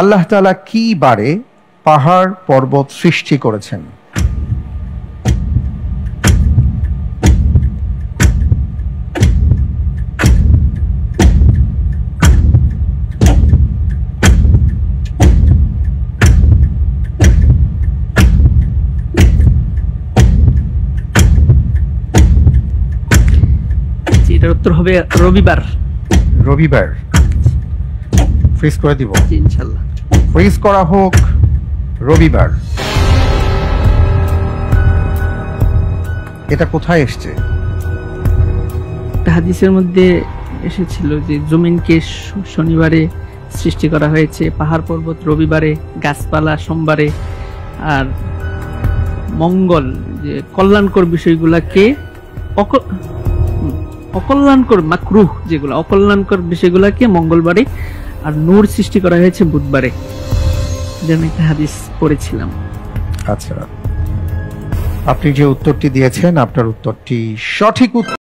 আল্লাহ তাআলা কি বারে পাহাড় পর্বত সৃষ্টি করেছেন? এটার উত্তর হবে রবিবার। রবিবার। ফ্রিজ করে দিব ইনশাআল্লাহ। ফ্রিজ করা হোক রবিবার। এটা কোথায় এসছে? হাদিসের মধ্যে এসেছিল যে জমিনকে শনিবারে সৃষ্টি করা হয়েছে, পাহাড় পর্বত রবিবারে, গাছপালা সোমবারে, আর মঙ্গল যে কল্যাণকর বিষয়গুলাকে অকল্যাণকর মাকরুহ যেগুলো অকল্যাণকর বিষয়গুলাকে মঙ্গলবারে, আর নূর সৃষ্টি করা হয়েছে বুধবারে। যেন একটা হাদিস পড়েছিলাম। আচ্ছা, আপনি যে উত্তরটি দিয়েছেন আপনার উত্তরটি সঠিক উত্তর।